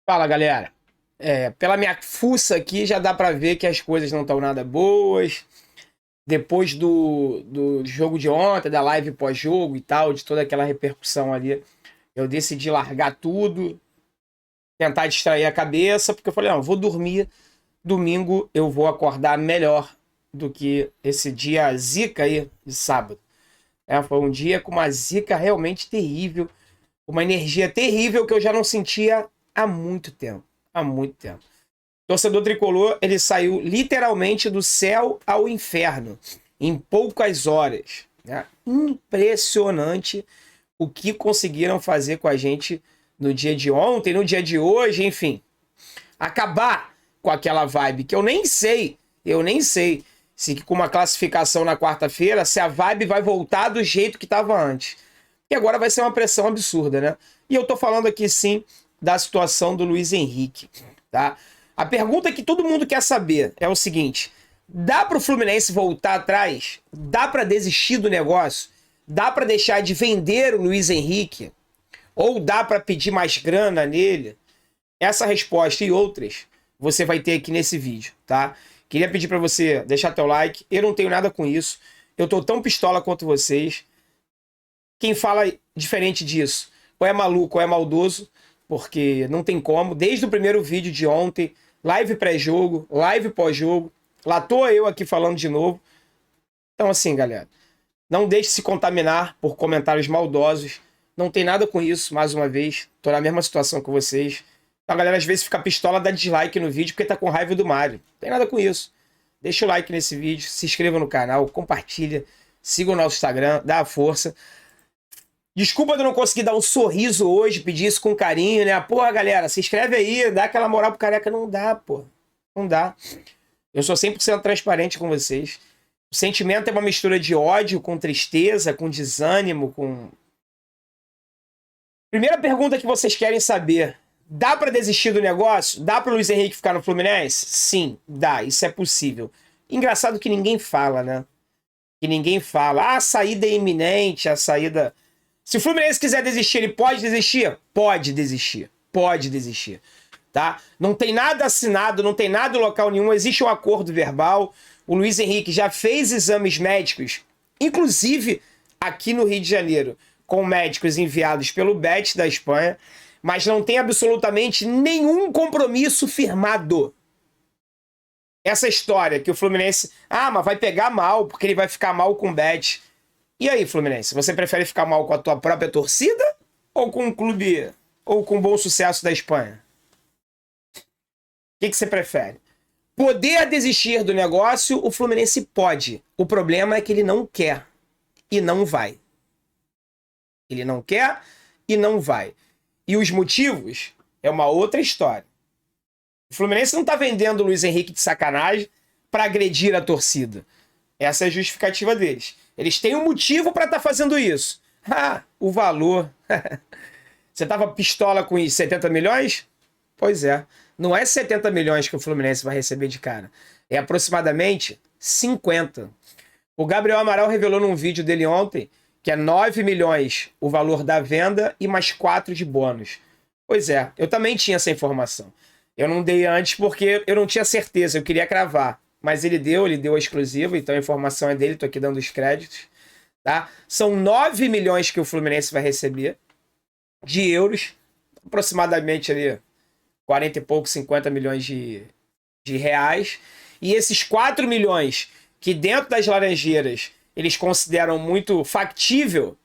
Fala, galera. Pela minha fuça aqui já dá pra ver que as coisas não estão nada boas. Depois do jogo de ontem, da live pós-jogo e tal, de toda aquela repercussão ali, eu decidi largar tudo, tentar distrair a cabeça, porque eu falei, não, vou dormir, domingo eu vou acordar melhor do que esse dia zica aí de sábado. Foi um dia com uma zica realmente terrível, uma energia terrível que eu já não sentia há muito tempo. Há muito tempo. Torcedor tricolor, ele saiu literalmente do céu ao inferno em poucas horas, né? Impressionante o que conseguiram fazer com a gente no dia de ontem, no dia de hoje, enfim. Acabar com aquela vibe que eu nem sei se com uma classificação na quarta-feira, se a vibe vai voltar do jeito que estava antes. E agora vai ser uma pressão absurda, né? E eu tô falando aqui sim da situação do Luiz Henrique, tá? A pergunta que todo mundo quer saber é o seguinte: dá para o Fluminense voltar atrás? Dá para desistir do negócio? Dá para deixar de vender o Luiz Henrique? Ou dá para pedir mais grana nele? Essa resposta e outras você vai ter aqui nesse vídeo, tá? Queria pedir para você deixar teu like. Eu não tenho nada com isso. Eu tô tão pistola quanto vocês. Quem fala diferente disso ou é maluco ou é maldoso, porque não tem como. Desde o primeiro vídeo de ontem, live pré-jogo, live pós-jogo, lá tô eu aqui falando de novo. Então assim, galera, não deixe se contaminar por comentários maldosos. Não tem nada com isso, mais uma vez. Tô na mesma situação que vocês. A galera às vezes fica pistola, dá dislike no vídeo porque tá com raiva do Mário. Não tem nada com isso. Deixa o like nesse vídeo, se inscreva no canal, compartilha, siga o nosso Instagram, dá a força. Desculpa de eu não conseguir dar um sorriso hoje, pedir isso com carinho, né? Porra, galera, se inscreve aí, dá aquela moral pro careca. Não dá, pô. Não dá. Eu sou 100% transparente com vocês. O sentimento é uma mistura de ódio com tristeza, com desânimo, com... Primeira pergunta que vocês querem saber. Dá pra desistir do negócio? Dá pro Luiz Henrique ficar no Fluminense? Sim, dá. Isso é possível. Engraçado que ninguém fala, né? Que ninguém fala. Ah, a saída é iminente, a saída... Se o Fluminense quiser desistir, ele pode desistir? Pode desistir. Pode desistir. Tá? Não tem nada assinado, não tem nada em local nenhum, existe um acordo verbal. O Luiz Henrique já fez exames médicos, inclusive aqui no Rio de Janeiro, com médicos enviados pelo Bet da Espanha, mas não tem absolutamente nenhum compromisso firmado. Essa história que o Fluminense... Ah, mas vai pegar mal, porque ele vai ficar mal com o Bet. E aí, Fluminense, você prefere ficar mal com a tua própria torcida ou com um clube ou com um bom sucesso da Espanha? O que você prefere? Poder desistir do negócio, o Fluminense pode. O problema é que ele não quer e não vai. Ele não quer e não vai. E os motivos é uma outra história. O Fluminense não tá vendendo o Luiz Henrique de sacanagem para agredir a torcida. Essa é a justificativa deles. Eles têm um motivo para estar fazendo isso. Ah, o valor. Você tava pistola com isso, 70 milhões? Pois é. Não é 70 milhões que o Fluminense vai receber de cara. É aproximadamente 50. O Gabriel Amaral revelou num vídeo dele ontem que é 9 milhões o valor da venda e mais 4 de bônus. Pois é, eu também tinha essa informação. Eu não dei antes porque eu não tinha certeza, eu queria cravar. Mas ele deu a exclusiva, então a informação é dele, tô aqui dando os créditos. Tá? São 9 milhões que o Fluminense vai receber de euros, aproximadamente ali 40 e pouco, 50 milhões de reais. E esses 4 milhões que dentro das Laranjeiras eles consideram muito factível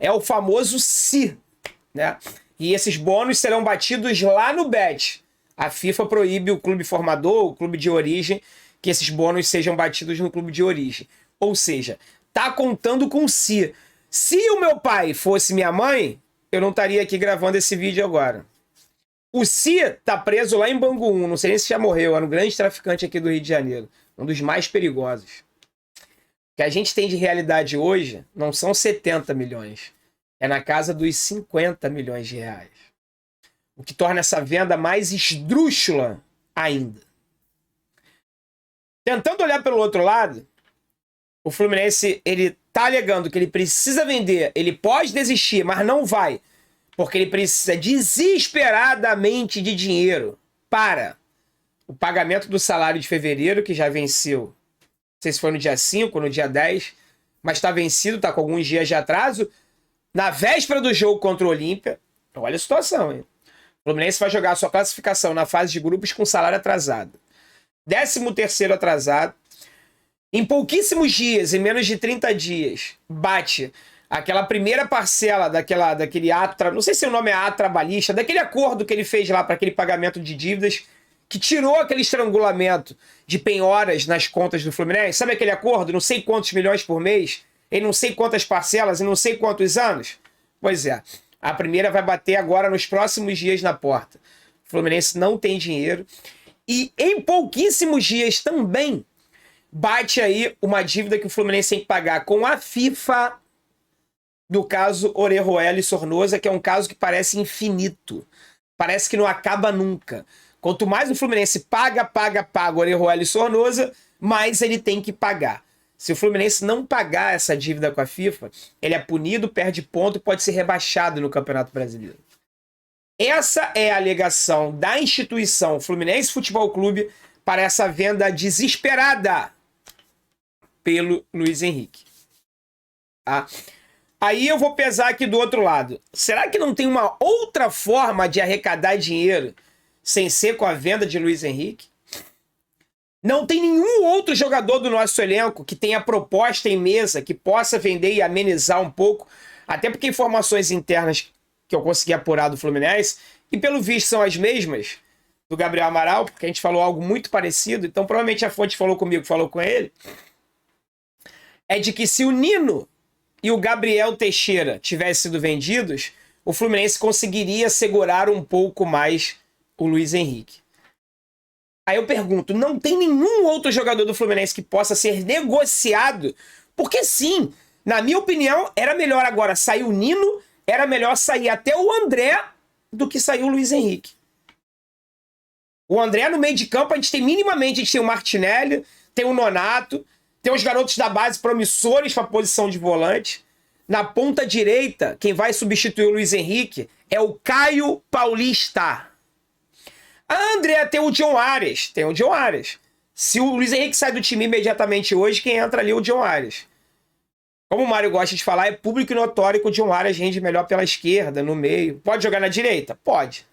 é o famoso se, né? E esses bônus serão batidos lá no Bet. A FIFA proíbe o clube formador, o clube de origem, que esses bônus sejam batidos no clube de origem. Ou seja, tá contando com si. Se o meu pai fosse minha mãe, eu não estaria aqui gravando esse vídeo agora. O Si tá preso lá em Bangu 1, não sei nem se já morreu, era um grande traficante aqui do Rio de Janeiro, um dos mais perigosos. O que a gente tem de realidade hoje não são 70 milhões, é na casa dos 50 milhões de reais. O que torna essa venda mais esdrúxula ainda. Tentando olhar pelo outro lado, o Fluminense ele tá alegando que ele precisa vender, ele pode desistir, mas não vai, Porque ele precisa desesperadamente de dinheiro para o pagamento do salário de fevereiro, que já venceu. Não sei se foi no dia 5 ou no dia 10, mas está vencido, está com alguns dias de atraso. Na véspera do jogo contra o Olímpia, olha a situação, hein? O Fluminense vai jogar a sua classificação na fase de grupos com salário atrasado. 13º atrasado. Em pouquíssimos dias, em menos de 30 dias, bate aquela primeira parcela daquele ato, não sei se o nome é ato trabalhista, daquele acordo que ele fez lá para aquele pagamento de dívidas, que tirou aquele estrangulamento de penhoras nas contas do Fluminense. Sabe aquele acordo? Não sei quantos milhões por mês, em não sei quantas parcelas, em não sei quantos anos. Pois é, a primeira vai bater agora nos próximos dias na porta. O Fluminense não tem dinheiro. E em pouquíssimos dias também bate aí uma dívida que o Fluminense tem que pagar com a FIFA do caso Orejuela e Sornosa, que é um caso que parece infinito. Parece que não acaba nunca. Quanto mais o Fluminense paga Orejuela e Sornosa, mais ele tem que pagar. Se o Fluminense não pagar essa dívida com a FIFA, ele é punido, perde ponto e pode ser rebaixado no Campeonato Brasileiro. Essa é a alegação da instituição Fluminense Futebol Clube para essa venda desesperada pelo Luiz Henrique. Tá? Aí eu vou pesar aqui do outro lado. Será que não tem uma outra forma de arrecadar dinheiro sem ser com a venda de Luiz Henrique? Não tem nenhum outro jogador do nosso elenco que tenha proposta em mesa, que possa vender e amenizar um pouco, até porque informações internas que eu consegui apurar do Fluminense, e pelo visto são as mesmas do Gabriel Amaral, porque a gente falou algo muito parecido, então provavelmente a fonte falou comigo, falou com ele, é de que se o Nino e o Gabriel Teixeira tivessem sido vendidos, o Fluminense conseguiria segurar um pouco mais o Luiz Henrique. Aí eu pergunto, não tem nenhum outro jogador do Fluminense que possa ser negociado? Porque sim, na minha opinião, era melhor agora sair o Nino, era melhor sair até o André do que sair o Luiz Henrique. O André no meio de campo, a gente tem minimamente, a gente tem o Martinelli, tem o Nonato, tem os garotos da base promissores para a posição de volante. Na ponta direita, quem vai substituir o Luiz Henrique é o Caio Paulista. A André tem o John Arias. Tem o John Arias. Se o Luiz Henrique sai do time imediatamente hoje, quem entra ali é o John Arias. Como o Mário gosta de falar, é público e notório que o John Arias rende melhor pela esquerda, no meio. Pode jogar na direita? Pode.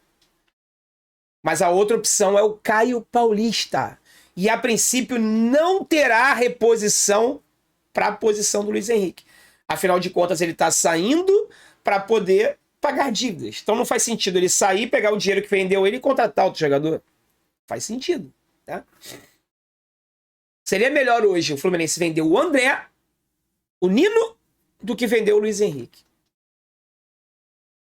Mas a outra opção é o Caio Paulista. E a princípio não terá reposição para a posição do Luiz Henrique. Afinal de contas, ele está saindo para poder pagar dívidas. Então não faz sentido ele sair, pegar o dinheiro que vendeu ele e contratar outro jogador. Faz sentido, tá? Seria melhor hoje o Fluminense vender o André, o Nino, do que vender o Luiz Henrique.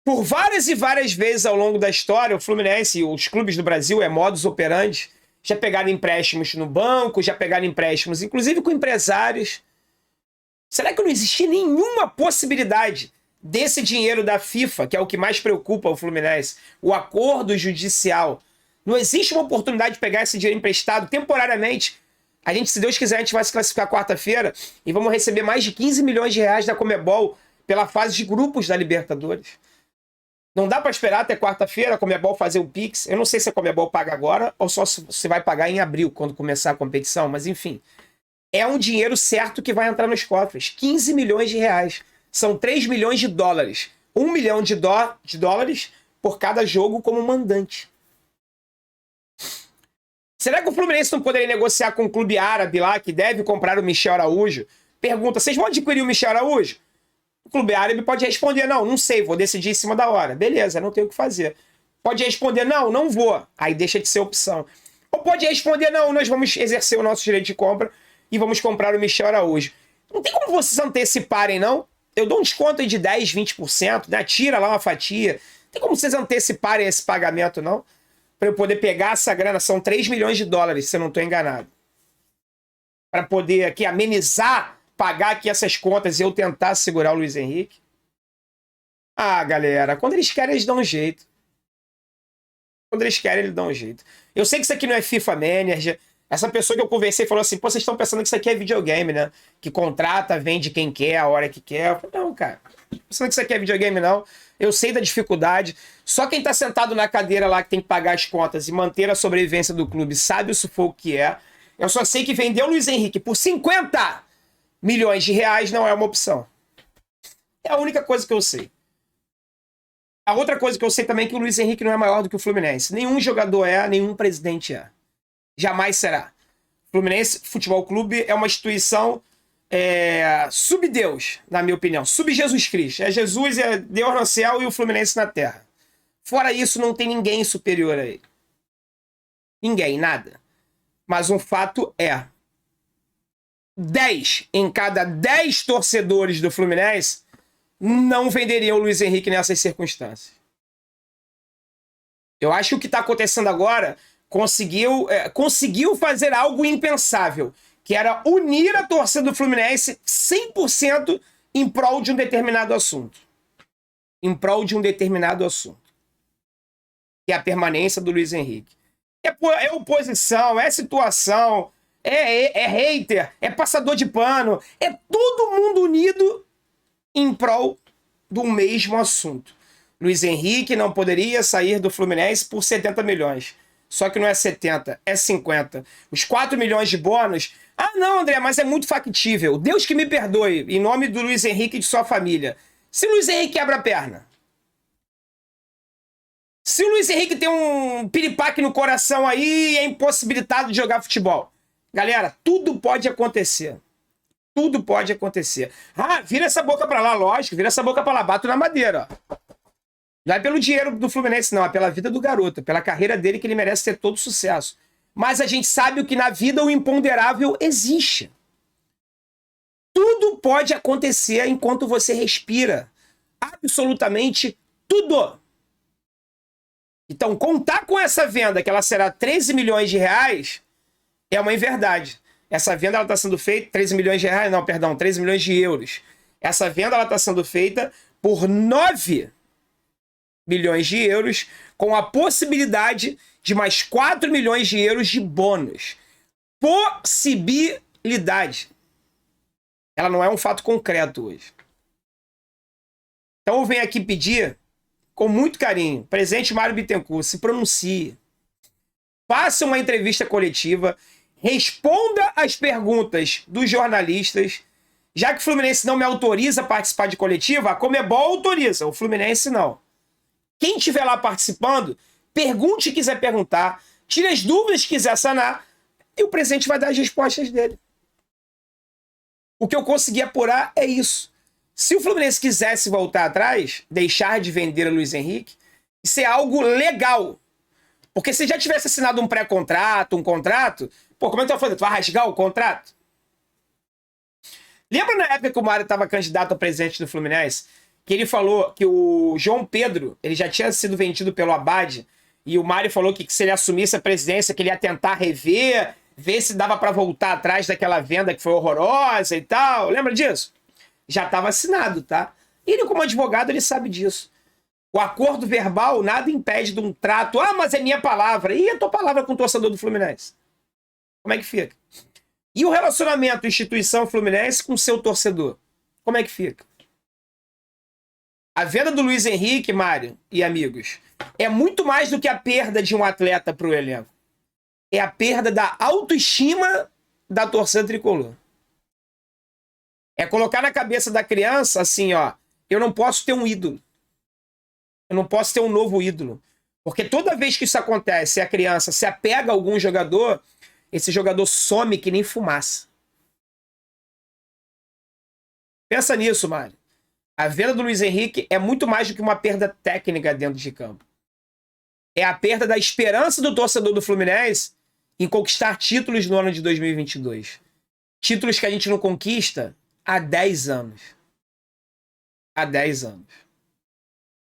Por várias e várias vezes ao longo da história, o Fluminense e os clubes do Brasil, modus operandi, já pegaram empréstimos no banco, já pegaram empréstimos, inclusive com empresários. Será que não existe nenhuma possibilidade desse dinheiro da FIFA, que é o que mais preocupa o Fluminense, o acordo judicial? Não existe uma oportunidade de pegar esse dinheiro emprestado temporariamente? A gente, se Deus quiser, a gente vai se classificar quarta-feira e vamos receber mais de 15 milhões de reais da Conmebol pela fase de grupos da Libertadores. Não dá para esperar até quarta-feira a Conmebol fazer o Pix. Eu não sei se a Conmebol paga agora ou só se você vai pagar em abril, quando começar a competição, mas enfim. É um dinheiro certo que vai entrar nos cofres. 15 milhões de reais. São 3 milhões de dólares. 1 milhão de dólares por cada jogo como mandante. Será que o Fluminense não poderia negociar com um clube árabe lá que deve comprar o Michel Araújo? Pergunta, vocês vão adquirir o Michel Araújo? O clube árabe pode responder, não sei, vou decidir em cima da hora. Beleza, não tenho o que fazer. Pode responder, não vou. Aí deixa de ser opção. Ou pode responder, nós vamos exercer o nosso direito de compra e vamos comprar o Michel Araújo. Não tem como vocês anteciparem, não? Eu dou um desconto aí de 10, 20%, né? Tira lá uma fatia. Não tem como vocês anteciparem esse pagamento, não? Para eu poder pegar essa grana, são 3 milhões de dólares, se eu não estou enganado. Para poder aqui amenizar, pagar aqui essas contas e eu tentar segurar o Luiz Henrique. Ah, galera, quando eles querem, eles dão um jeito. Quando eles querem, eles dão um jeito. Eu sei que isso aqui não é FIFA Manager. Essa pessoa que eu conversei falou assim, pô, vocês estão pensando que isso aqui é videogame, né? Que contrata, vende quem quer, a hora que quer. Eu falei, não, cara. Não tô pensando que isso aqui é videogame, não. Eu sei da dificuldade. Só quem tá sentado na cadeira lá que tem que pagar as contas e manter a sobrevivência do clube sabe o sufoco que é. Eu só sei que vender o Luiz Henrique por 50 milhões de reais não é uma opção. É a única coisa que eu sei. A outra coisa que eu sei também é que o Luiz Henrique não é maior do que o Fluminense. Nenhum jogador é, nenhum presidente é. Jamais será. Fluminense Futebol Clube é uma instituição sub-Deus, na minha opinião. Sub-Jesus Cristo. É Jesus, é Deus no céu e o Fluminense na terra. Fora isso, não tem ninguém superior a ele. Ninguém, nada. Mas um fato é: 10 em cada 10 torcedores do Fluminense não venderiam o Luiz Henrique nessas circunstâncias. Eu acho que o que está acontecendo agora conseguiu fazer algo impensável, que era unir a torcida do Fluminense 100% em prol de um determinado assunto. Em prol de um determinado assunto. Que é a permanência do Luiz Henrique. É oposição, é situação, é hater, é passador de pano, é todo mundo unido em prol do mesmo assunto. Luiz Henrique não poderia sair do Fluminense por 70 milhões. Só que não é 70, é 50. Os 4 milhões de bônus... Ah, não, André, mas é muito factível. Deus que me perdoe, em nome do Luiz Henrique e de sua família. Se o Luiz Henrique quebra a perna, se o Luiz Henrique tem um piripaque no coração aí e é impossibilitado de jogar futebol. Galera, tudo pode acontecer. Tudo pode acontecer. Ah, vira essa boca pra lá, lógico. Vira essa boca pra lá, bato na madeira, ó. Não é pelo dinheiro do Fluminense, não. É pela vida do garoto. Pela carreira dele que ele merece ter todo sucesso. Mas a gente sabe que na vida o imponderável existe. Tudo pode acontecer enquanto você respira. Absolutamente tudo. Então, contar com essa venda, que ela será 13 milhões de reais, é uma inverdade. Essa venda está sendo feita... 13 milhões de reais? Não, perdão, 13 milhões de euros. Essa venda está sendo feita por 9 milhões de euros, com a possibilidade de mais 4 milhões de euros de bônus. Possibilidade. Ela não é um fato concreto hoje. Então eu venho aqui pedir, com muito carinho, presidente Mário Bittencourt, se pronuncie. Faça uma entrevista coletiva, responda as perguntas dos jornalistas. Já que o Fluminense não me autoriza a participar de coletiva, a Conmebol autoriza, o Fluminense não. Quem estiver lá participando, pergunte o que quiser perguntar, tire as dúvidas que quiser sanar, e o presidente vai dar as respostas dele. O que eu consegui apurar é isso. Se o Fluminense quisesse voltar atrás, deixar de vender o Luiz Henrique, isso é algo legal. Porque se já tivesse assinado um pré-contrato, um contrato, pô, como é que tu vai fazer? Tu vai rasgar o contrato? Lembra na época que o Mário estava candidato a presidente do Fluminense? Que ele falou que o João Pedro, ele já tinha sido vendido pelo Abad, e o Mário falou que se ele assumisse a presidência, que ele ia tentar rever, ver se dava para voltar atrás daquela venda que foi horrorosa e tal. Lembra disso? Já estava assinado, tá? Ele, como advogado, ele sabe disso. O acordo verbal nada impede de um trato. Ah, mas é minha palavra. E a tua palavra com o torcedor do Fluminense? Como é que fica? E o relacionamento instituição Fluminense com seu torcedor? Como é que fica? A venda do Luiz Henrique, Mário e amigos, é muito mais do que a perda de um atleta para o elenco. É a perda da autoestima da torcida tricolor. É colocar na cabeça da criança assim, ó, eu não posso ter um ídolo. Eu não posso ter um novo ídolo. Porque toda vez que isso acontece, a criança se apega a algum jogador, esse jogador some que nem fumaça. Pensa nisso, Mário. A venda do Luiz Henrique é muito mais do que uma perda técnica dentro de campo. É a perda da esperança do torcedor do Fluminense em conquistar títulos no ano de 2022. Títulos que a gente não conquista há 10 anos. Há 10 anos.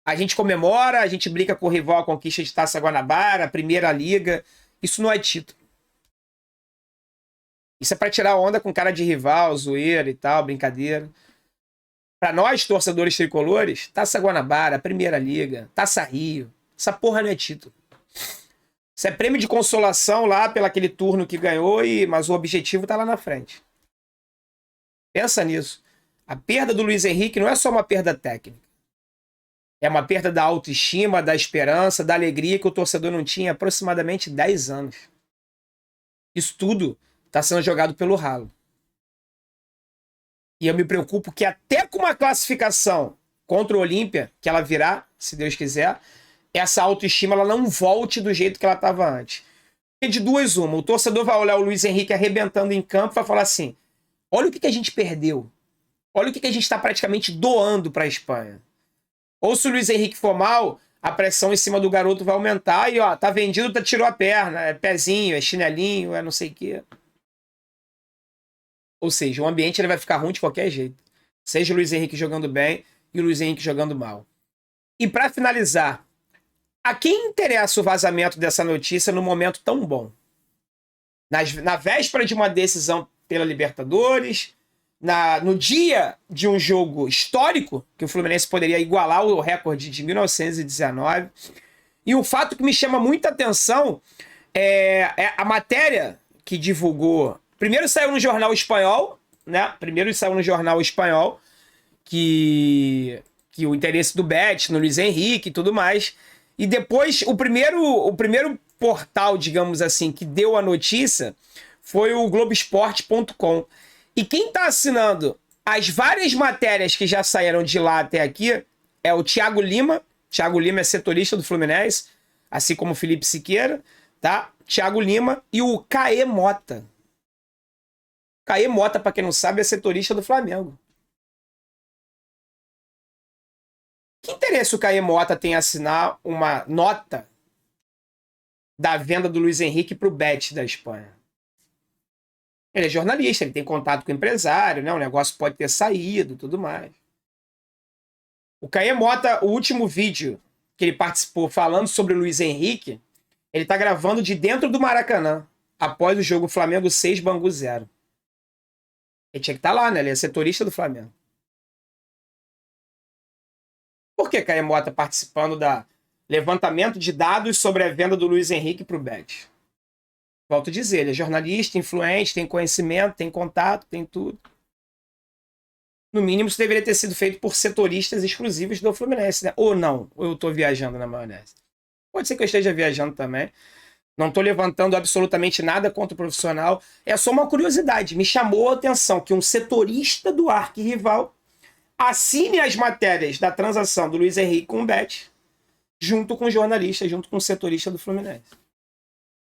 A gente comemora, a gente brinca com o rival a conquista de Taça Guanabara, a Primeira Liga. Isso não é título. Isso é para tirar onda com cara de rival, zoeira e tal, brincadeira. Para nós, torcedores tricolores, Taça Guanabara, Primeira Liga, Taça Rio, essa porra não é título. Isso é prêmio de consolação lá pelo aquele turno que ganhou, mas o objetivo tá lá na frente. Pensa nisso. A perda do Luiz Henrique não é só uma perda técnica. É uma perda da autoestima, da esperança, da alegria que o torcedor não tinha há aproximadamente 10 anos. Isso tudo está sendo jogado pelo ralo. E eu me preocupo que até com uma classificação contra o Olímpia, que ela virá, se Deus quiser, essa autoestima ela não volte do jeito que ela estava antes. Porque de duas uma, o torcedor vai olhar o Luiz Henrique arrebentando em campo e vai falar assim, olha o que a gente perdeu. Olha o que a gente está praticamente doando para a Espanha. Ou se o Luiz Henrique for mal, a pressão em cima do garoto vai aumentar e, ó, tá vendido, tirou a perna, é pezinho, é chinelinho, é não sei o quê. Ou seja, o ambiente ele vai ficar ruim de qualquer jeito. Seja o Luiz Henrique jogando bem e o Luiz Henrique jogando mal. E para finalizar, a quem interessa o vazamento dessa notícia no momento tão bom? Na véspera de uma decisão pela Libertadores, no dia de um jogo histórico, que o Fluminense poderia igualar o recorde de 1919. E o fato que me chama muita atenção é a matéria que divulgou. Primeiro saiu no jornal espanhol, né? Que o interesse do Bet no Luiz Henrique e tudo mais. E depois, o primeiro portal, digamos assim, que deu a notícia foi o Globoesporte.com. E quem está assinando as várias matérias que já saíram de lá até aqui é o Thiago Lima. Thiago Lima é setorista do Fluminense, assim como o Felipe Siqueira, tá? Thiago Lima e o Caê Mota. Caê Mota, para quem não sabe, é setorista do Flamengo. Que interesse o Caê Mota tem em assinar uma nota da venda do Luiz Henrique para o Bet da Espanha? Ele é jornalista, ele tem contato com o empresário, né? O negócio pode ter saído, tudo mais. O Caê Mota, o último vídeo que ele participou falando sobre o Luiz Henrique, ele tá gravando de dentro do Maracanã, após o jogo Flamengo 6, Bangu 0. Ele tinha que estar lá, né? Ele é setorista do Flamengo. Por que Caê Mota participando da levantamento de dados sobre a venda do Luiz Henrique para o Bet? Volto a dizer, ele é jornalista, influente, tem conhecimento, tem contato, tem tudo. No mínimo, isso deveria ter sido feito por setoristas exclusivos do Fluminense, né? Ou não, ou eu estou viajando na maionese. Pode ser que eu esteja viajando também. Não estou levantando absolutamente nada contra o profissional. É só uma curiosidade. Me chamou a atenção que um setorista do arquirrival assine as matérias da transação do Luiz Henrique com o Bet, junto com o jornalista, junto com o setorista do Fluminense.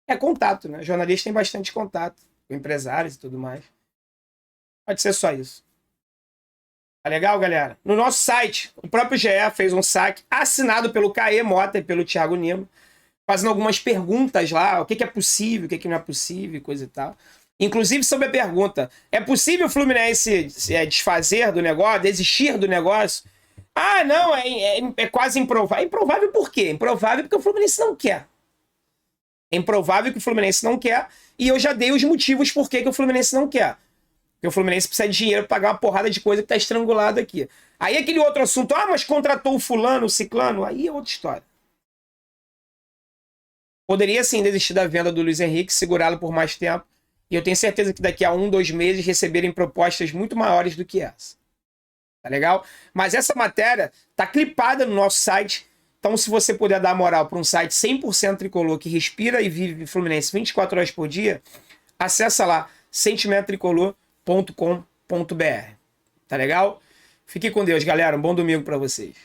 É contato, né? O jornalista tem bastante contato com empresários e tudo mais. Pode ser só isso. Tá legal, galera? No nosso site, o próprio GE fez um saque assinado pelo Caê Mota e pelo Thiago Lima, fazendo algumas perguntas lá, o que é possível, o que não é possível, coisa e tal. Inclusive sobre a pergunta, é possível o Fluminense desfazer do negócio, desistir do negócio? Ah, não, é quase improvável. É improvável por quê? Improvável porque o Fluminense não quer. É improvável que o Fluminense não quer, e eu já dei os motivos por que o Fluminense não quer. Porque o Fluminense precisa de dinheiro para pagar uma porrada de coisa que tá estrangulado aqui. Aí aquele outro assunto, mas contratou o fulano, o ciclano, aí é outra história. Poderia sim desistir da venda do Luiz Henrique, segurá-lo por mais tempo, e eu tenho certeza que daqui a 1, 2 meses receberem propostas muito maiores do que essa. Tá legal? Mas essa matéria tá clipada no nosso site. Então, se você puder dar moral para um site 100% tricolor que respira e vive Fluminense 24 horas por dia, acessa lá sentimentotricolor.com.br. Tá legal? Fique com Deus, galera. Um bom domingo para vocês.